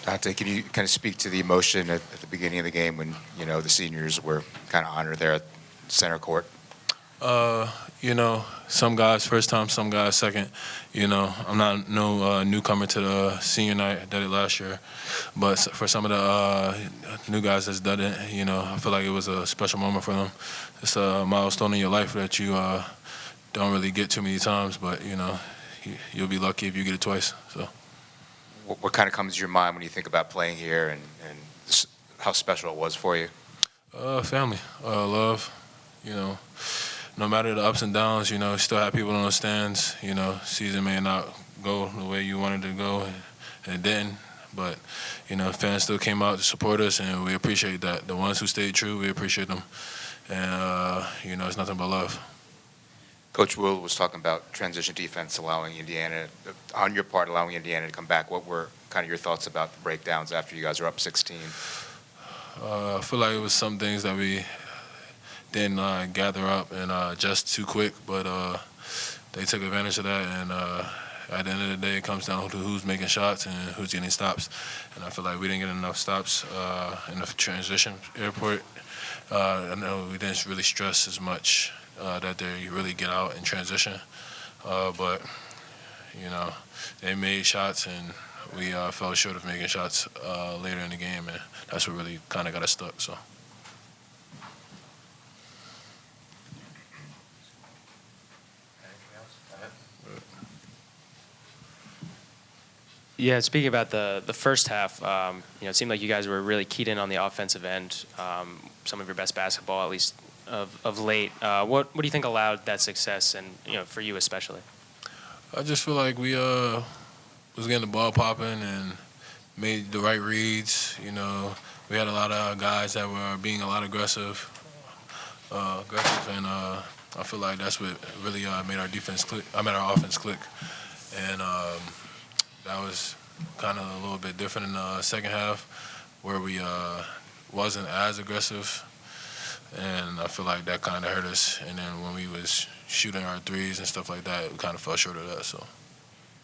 Donta, can you kind of speak to the emotion at the beginning of the game when, the seniors were kind of honored there at center court? Some guys first time, some guys second. I'm not no newcomer to the senior night. I did it last year, but for some of the new guys that's done it, I feel like it was a special moment for them. It's a milestone in your life that you don't really get too many times, but you'll be lucky if you get it twice. So, What kind of comes to your mind when you think about playing here and how special it was for you? Family, love, no matter the ups and downs, you still have people in the stands. Season may not go the way you wanted to go, and it didn't. But, fans still came out to support us, and we appreciate that. The ones who stayed true, we appreciate them. And, it's nothing but love. Coach Will was talking about transition defense allowing Indiana, on your part, allowing Indiana to come back. What were kind of your thoughts about the breakdowns after you guys were up 16? I feel like it was some things that we didn't gather up and adjust too quick, but they took advantage of that. And at the end of the day, it comes down to who's making shots and who's getting stops. And I feel like we didn't get enough stops in the transition airport. I know we didn't really stress as much that they really get out in transition. But, they made shots, and we fell short of making shots later in the game, and that's what really kind of got us stuck. So. Yeah, speaking about the first half, it seemed like you guys were really keyed in on the offensive end. Some of your best basketball, at least of late. What do you think allowed that success, and for you especially? I just feel like we was getting the ball popping and made the right reads. We had a lot of guys that were being a lot aggressive, and I feel like that's what really made our defense click. Made our offense click, and that was kind of a little bit different in the second half, where we wasn't as aggressive, and I feel like that kind of hurt us. And then when we was shooting our threes and stuff like that, we kind of fell short of that. So.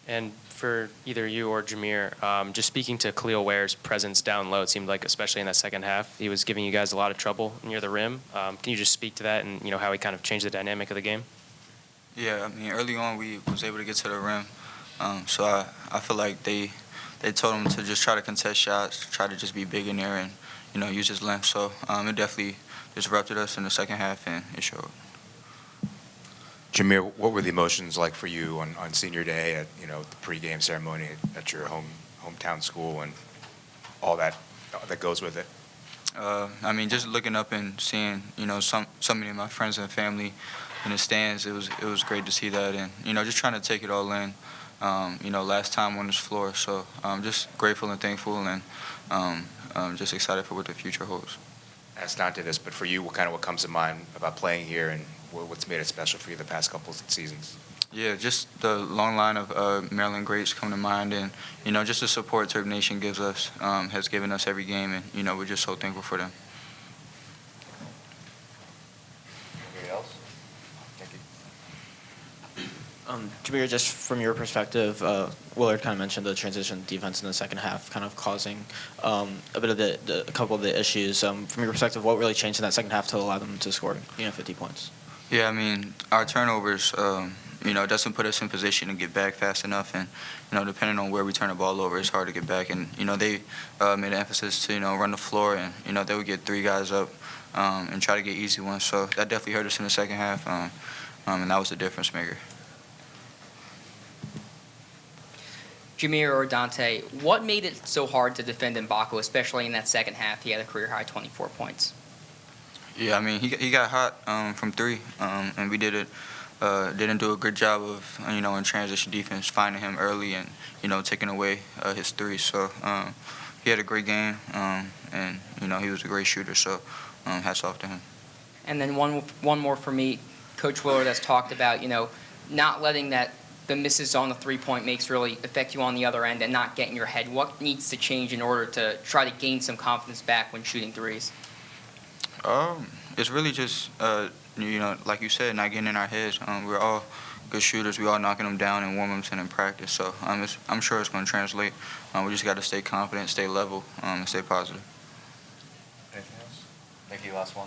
And for either you or Jahmir, just speaking to Khalil Ware's presence down low, it seemed like, especially in that second half, he was giving you guys a lot of trouble near the rim. Can you just speak to that and how he kind of changed the dynamic of the game? Yeah, early on we was able to get to the rim, so I feel like they told him to just try to contest shots, try to just be big in there and use his length. So it definitely disrupted us in the second half, and it showed. Jahmir, what were the emotions like for you on senior day at the pregame ceremony at your hometown school and all that goes with it? Just looking up and seeing so many of my friends and family in the stands, it was great to see that, and just trying to take it all in. Last time on this floor, so I'm just grateful and thankful, and just excited for what the future holds. Ask Donta this, but for you, what comes to mind about playing here and what's made it special for you the past couple of seasons? Yeah, just the long line of Maryland greats come to mind, and just the support Terp Nation gives us, has given us every game, and we're just so thankful for them. Anybody else? Thank you. Jahmir, just from your perspective, Willard kind of mentioned the transition defense in the second half, kind of causing a bit of a couple of the issues. From your perspective, what really changed in that second half to allow them to score 50 points? Yeah, our turnovers, doesn't put us in position to get back fast enough, and depending on where we turn the ball over, it's hard to get back. And they made an emphasis to run the floor, and they would get three guys up and try to get easy ones. So that definitely hurt us in the second half, and that was the difference maker. Jahmir or Donta, what made it so hard to defend Mbako, especially in that second half? He had a career-high 24 points. Yeah, he got hot from three, and we didn't do a good job of, in transition defense, finding him early and, taking away his three. So he had a great game, and, he was a great shooter, so hats off to him. And then one more for me. Coach Willard has talked about, not letting the misses on the three-point makes really affect you on the other end and not get in your head. What needs to change in order to try to gain some confidence back when shooting threes? It's really just, like you said, not getting in our heads. We're all good shooters. We all knocking them down in warm-ups and in practice. So I'm sure it's going to translate. We just got to stay confident, stay level, and stay positive. Anything else? Nikki, last one.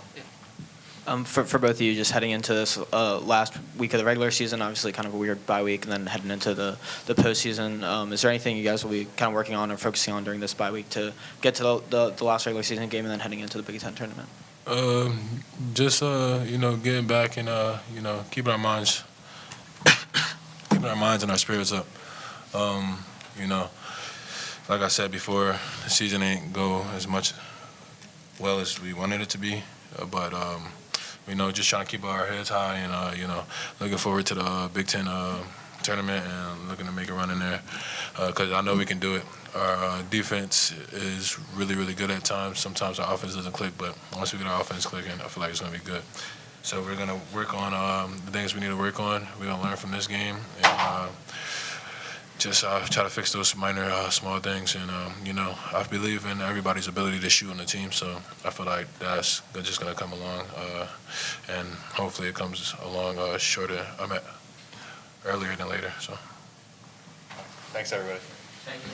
For both of you, just heading into this last week of the regular season, obviously kind of a weird bye week, and then heading into the postseason, is there anything you guys will be kind of working on or focusing on during this bye week to get to the last regular season game and then heading into the Big Ten tournament? Just getting back and keeping our minds and our spirits up. Like I said before, the season ain't go as much well as we wanted it to be, but just trying to keep our heads high and looking forward to the Big Ten tournament and looking to make a run in there because I know we can do it. Our defense is really, really good at times. Sometimes our offense doesn't click, but once we get our offense clicking, I feel like it's going to be good. So we're going to work on the things we need to work on. We're going to learn from this game and just try to fix those minor, small things. And, I believe in everybody's ability to shoot on the team, so I feel like that's just going to come along. And hopefully it comes along earlier than later. So. Thanks, everybody. Thank you.